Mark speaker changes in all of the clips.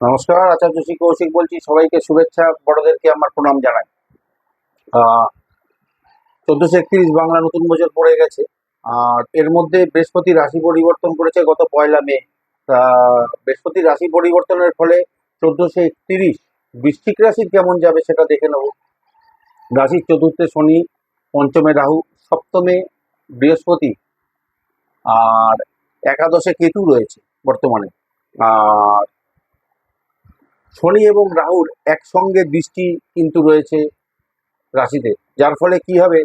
Speaker 1: নমস্কার, আচার্য শ্রী কৌশিক বলছি। সবাইকে শুভেচ্ছা, বড়দেরকে আমার প্রণাম জানাই। 1431 বাংলা নতুন বছর পড়ে গেছে। আর এর মধ্যে বৃহস্পতি রাশি পরিবর্তন করেছে গত 1লা মে। তা বৃহস্পতি রাশি পরিবর্তনের ফলে 1431 বৃশ্চিক রাশির কেমন যাবে সেটা দেখে নেব। রাশির চতুর্থে শনি, পঞ্চমে রাহু, সপ্তমে বৃহস্পতি, আর একাদশে কেতু রয়েছে বর্তমানে। আর শনি এবং রাহুর একসঙ্গে দৃষ্টি কিন্তু রয়েছে রাশিতে, যার ফলে কি হবে,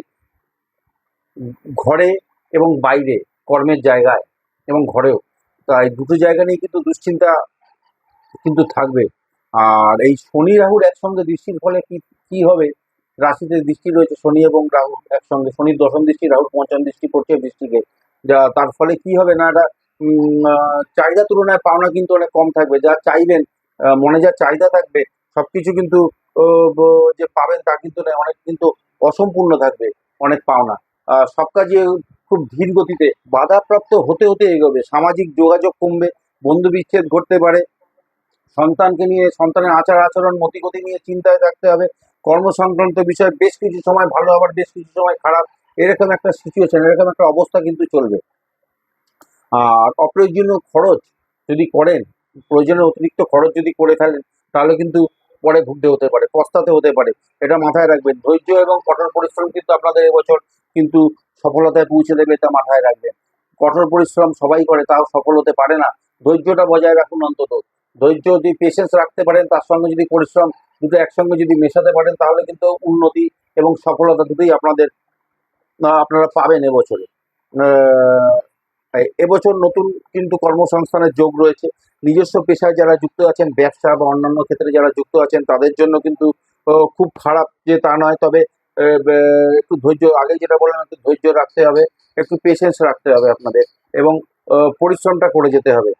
Speaker 1: ঘরে এবং বাইরে, কর্মের জায়গায় এবং ঘরেও, তাই দুটো জায়গা নিয়ে কিন্তু দুশ্চিন্তা কিন্তু থাকবে। আর এই শনি রাহুর একসঙ্গে দৃষ্টির ফলে কি কি হবে, রাশিতে দৃষ্টি রয়েছে শনি এবং রাহু একসঙ্গে, শনির দশম দৃষ্টি, রাহুর পঞ্চম দৃষ্টি পড়ছে বৃষ্টিকে। যা তার ফলে কি হবে না, এটা চাহিদা তুলনায় পাওনা কিন্তু অনেক কম থাকবে। যা চাইবেন, মনে যা চাহিদা থাকবে, সবকিছু কিন্তু যে পাবেন তা কিন্তু নয়, অনেক কিন্তু অসম্পূর্ণ থাকবে, অনেক পাওনা। সব কাজে খুব ধীর গতিতে বাধাপ্রাপ্ত হতে হতে এগোবে। সামাজিক যোগাযোগ কমবে, বন্ধু বিচ্ছেদ ঘটতে পারে, সন্তানকে নিয়ে, সন্তানের আচার আচরণ মতিগতি নিয়ে চিন্তায় থাকতে হবে। কর্ম সংক্রান্ত বিষয় বেশ কিছু সময় ভালো, আবার বেশ কিছু সময় খারাপ, এরকম একটা সিচুয়েশন, এরকম একটা অবস্থা কিন্তু চলবে। আর অপ্রয়োজনীয় খরচ যদি করেন, প্রয়োজনের অতিরিক্ত খরচ যদি করে ফেলেন, তাহলে কিন্তু পরে ভুগতে হতে পারে, পস্তাতে হতে পারে। এটা মাথায় রাখবেন। ধৈর্য এবং কঠোর পরিশ্রম কিন্তু আপনাদের এবছর কিন্তু সফলতায় পৌঁছে দেবে, এটা মাথায় রাখবেন। কঠোর পরিশ্রম সবাই করে, তাও সফল হতে পারে না। ধৈর্যটা বজায় রাখুন অন্তত। ধৈর্য যদি পেশেন্স রাখতে পারেন, তার সঙ্গে যদি পরিশ্রম দুটো একসঙ্গে যদি মেশাতে পারেন, তাহলে কিন্তু উন্নতি এবং সফলতা দুটোই আপনারা পাবেন এবছরে। এবছর নতুন কিন্তু কর্মসংস্থানের যোগ রয়েছে। নিজস্ব পেশায় যারা যুক্ত আছেন, ব্যবসা বা অন্যান্য ক্ষেত্রে যারা যুক্ত আছেন, তাদের জন্য কিন্তু খুব খারাপ যে তা নয়, তবে একটু ধৈর্য, আগে যেটা বললাম, একটু ধৈর্য রাখতে হবে, একটু পেশেন্স রাখতে হবে আপনাদের, এবং পরিশ্রমটা করে যেতে হবে।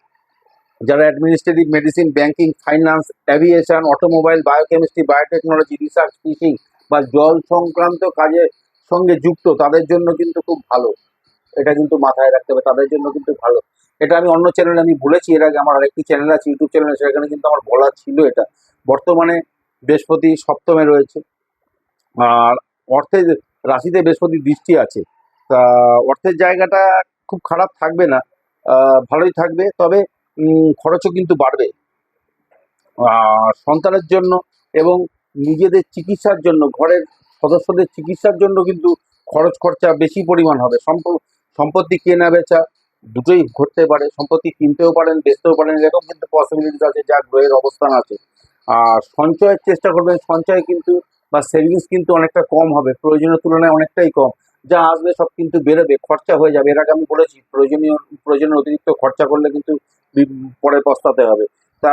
Speaker 1: যারা administrative, medicine, banking, finance, aviation, automobile, biochemistry, biotechnology, research, fishing বা জল সংক্রান্ত কাজের সঙ্গে যুক্ত, তাদের জন্য কিন্তু খুব ভালো। এটা কিন্তু মাথায় রাখতে হবে, তাদের জন্য কিন্তু ভালো। এটা আমি অন্য চ্যানেলে আমি বলেছি এর আগে, আমার আরেকটি চ্যানেল আছে, ইউটিউব চ্যানেল, সেখানে কিন্তু আমার বলা ছিল এটা। বর্তমানে বৃহস্পতি সপ্তমে রয়েছে, আর অর্থের রাশিতে বৃহস্পতির দৃষ্টি আছে। তা অর্থের জায়গাটা খুব খারাপ থাকবে না, ভালোই থাকবে, তবে খরচও কিন্তু বাড়বে। সন্তানের জন্য এবং নিজেদের চিকিৎসার জন্য, ঘরের সদস্যদের চিকিৎসার জন্য কিন্তু খরচ খরচা বেশি পরিমাণ হবে। সম্পত্তি কেনা বেচা দুটোই ঘটতে পারে, সম্পত্তি কিনতেও পারেন, বেচতেও পারেন, এরকম কিন্তু পসিবিলিটিস আছে, যা গ্রহের অবস্থান আছে। আর সঞ্চয়ের চেষ্টা করবেন, সঞ্চয় কিন্তু বা সেভিংস কিন্তু অনেকটা কম হবে, প্রয়োজনের তুলনায় অনেকটাই কম। যা আসবে সব কিন্তু বেরোবে, খরচা হয়ে যাবে। এর আগে আমি বলেছি, প্রয়োজনীয় অতিরিক্ত খরচা করলে কিন্তু পরে পস্তাতে হবে। তা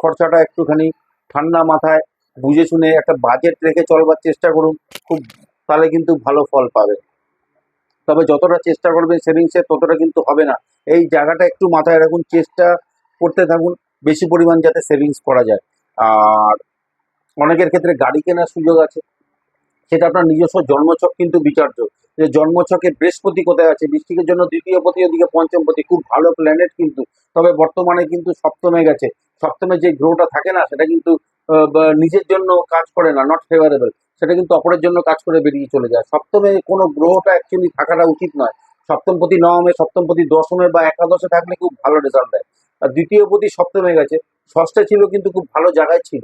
Speaker 1: খরচাটা একটুখানি ঠান্ডা মাথায় বুঝে শুনে একটা বাজেট রেখে চলবার চেষ্টা করুন, খুব তাহলে কিন্তু ভালো ফল পাবে। তবে যতটা চেষ্টা করবেন সেভিংসের, ততটা কিন্তু হবে না। এই জায়গাটা একটু মাথায় রাখুন, চেষ্টা করতে থাকুন বেশি পরিমাণ যাতে সেভিংস করা যায়। আর অনেকের ক্ষেত্রে গাড়ি কেনার সুযোগ আছে, সেটা আপনার নিজস্ব জন্মছক কিন্তু বিচার্য। যে জন্মছকে বৃহস্পতি কোথায় আছে, বৃষ্টিকের জন্য দ্বিতীয় পতি, ওদিকে পঞ্চম পতি, খুব ভালো প্ল্যানেট কিন্তু। তবে বর্তমানে কিন্তু সপ্তমে গেছে। সপ্তমে যে গ্রহটা থাকে না, সেটা কিন্তু নিজের জন্য কাজ করে না, নট ফেভারেবল। সেটা কিন্তু অপরের জন্য কাজ করে বেরিয়ে চলে যায়। সপ্তমে কোনো গ্রহটা অ্যাকচুয়ালি থাকাটা উচিত নয়। সপ্তমপতি নবমে, সপ্তমপতি দশমে বা একাদশে থাকলে খুব ভালো রেজাল্ট দেয়। আর দ্বিতীয় পতি সপ্তমে গেছে, ষষ্ঠে ছিল কিন্তু খুব ভালো জায়গায় ছিল।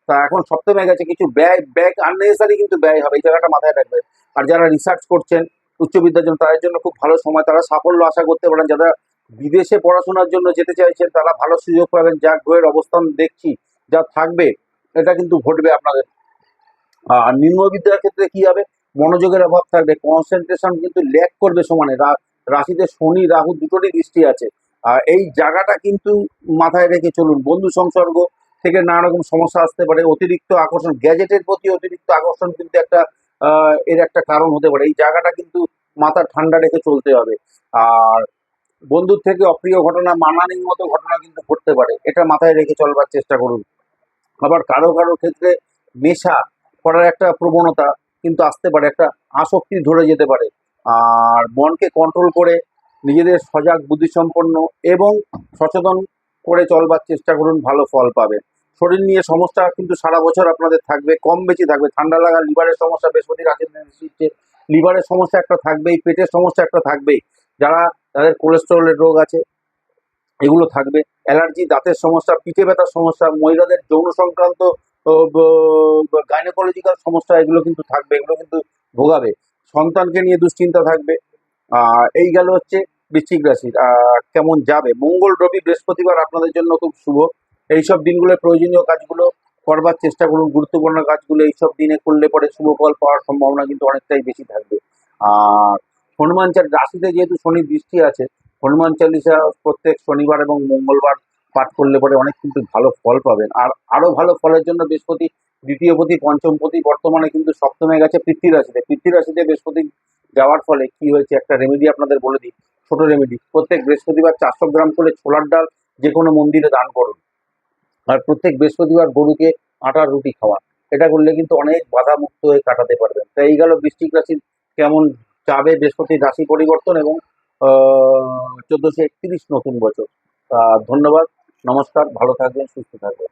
Speaker 1: তা এখন সপ্তমে গেছে, কিছু ব্যয় ব্যয় আননেসেসারি কিন্তু ব্যয় হবে, এই জায়গাটা মাথায় রাখবে। আর যারা রিসার্চ করছেন উচ্চ বিদ্যার জন্য, তাদের জন্য খুব ভালো সময়, তারা সাফল্য আশা করতে পারেন। যারা বিদেশে পড়াশোনার জন্য যেতে চাইছেন, তারা ভালো সুযোগ পাবেন, যা গ্রহের অবস্থান দেখছি যা থাকবে, এটা কিন্তু ঘটবে আপনাদের। আর নিম্নবিদ্যার ক্ষেত্রে কি হবে, মনোযোগের অভাব থাকবে, কনসেন্ট্রেশন কিন্তু ল্যাক করবে সমানে। রাশিতে শনি রাহু দুটোরই দৃষ্টি আছে। আর এই জায়গাটা কিন্তু মাথায় রেখে চলুন। বন্ধু সংসর্গ থেকে নানা রকম সমস্যা আসতে পারে। অতিরিক্ত আকর্ষণ, গ্যাজেটের প্রতি অতিরিক্ত আকর্ষণ কিন্তু একটা এর একটা কারণ হতে পারে। এই জায়গাটা কিন্তু মাথা ঠান্ডা রেখে চলতে হবে। আর বন্ধুর থেকে অপ্রিয় ঘটনা, মানানির মতো ঘটনা কিন্তু ঘটতে পারে, এটা মাথায় রেখে চলবার চেষ্টা করুন। আবার কারো কারো ক্ষেত্রে নেশা করার একটা প্রবণতা কিন্তু আসতে পারে, একটা আসক্তি ধরে যেতে পারে। আর মনকে কন্ট্রোল করে নিজেদের সজাগ, বুদ্ধিসম্পন্ন এবং সচেতন করে চলবার চেষ্টা করুন, ভালো ফল পাবেন। শরীর নিয়ে সমস্যা কিন্তু সারা বছর আপনাদের থাকবে, কম বেশি থাকবে। ঠান্ডা লাগা, লিভারের সমস্যা, বৃহস্পতি রাশির লিভারের সমস্যা একটা থাকবেই, পেটের সমস্যা একটা থাকবেই। যাদের কোলেস্টেরলের রোগ আছে এগুলো থাকবে। অ্যালার্জি, দাঁতের সমস্যা, পিঠে ব্যথার সমস্যা, মহিলাদের যৌন সংক্রান্ত গাইনোকোলজিক্যাল সমস্যা এগুলো কিন্তু থাকবে, এগুলো কিন্তু ভোগাবে। সন্তানকে নিয়ে দুশ্চিন্তা থাকবে। এই গেল হচ্ছে বৃশ্চিক রাশির। কেমন যাবে? মঙ্গল, রবি, বৃহস্পতিবার আপনাদের জন্য খুব শুভ। এইসব দিনগুলো প্রয়োজনীয় কাজগুলো করবার চেষ্টা করুন। গুরুত্বপূর্ণ কাজগুলো এইসব দিনে করলে পরে শুভ ফল পাওয়ার সম্ভাবনা কিন্তু অনেকটাই বেশি থাকবে। আর হনুমান রাশিতে যেহেতু শনি দৃষ্টি আছে, হনুমান চালিসা প্রত্যেক শনিবার এবং মঙ্গলবার পাঠ করলে পরে অনেক কিন্তু ভালো ফল পাবেন। আর আরো ভালো ফলের জন্য বৃহস্পতি দ্বিতীয়পতি, পঞ্চমপতি বর্তমানে কিন্তু সপ্তমে গেছে পৃথ্বী রাশিতে। পৃথ্বী রাশিতে যাওয়ার ফলে কি হয়েছে, একটা রেমেডি আপনাদের বলে দিই, ছোট রেমেডি। প্রত্যেক বৃহস্পতিবার 400 গ্রাম করে ছোলার ডাল যে কোনো মন্দিরে দান করুন। আর প্রত্যেক বৃহস্পতিবার গরুকে আটার রুটি খাওয়ান। এটা করলে কিন্তু অনেক বাধা মুক্ত হয়ে কাটাতে পারবেন। তাই এই গেল বৃশ্চিক রাশির কেমন যাবে বৃহস্পতির রাশি পরিবর্তন এবং 1431 নতুন বছর। ধন্যবাদ, নমস্কার, ভালো থাকবেন, সুস্থ থাকবেন।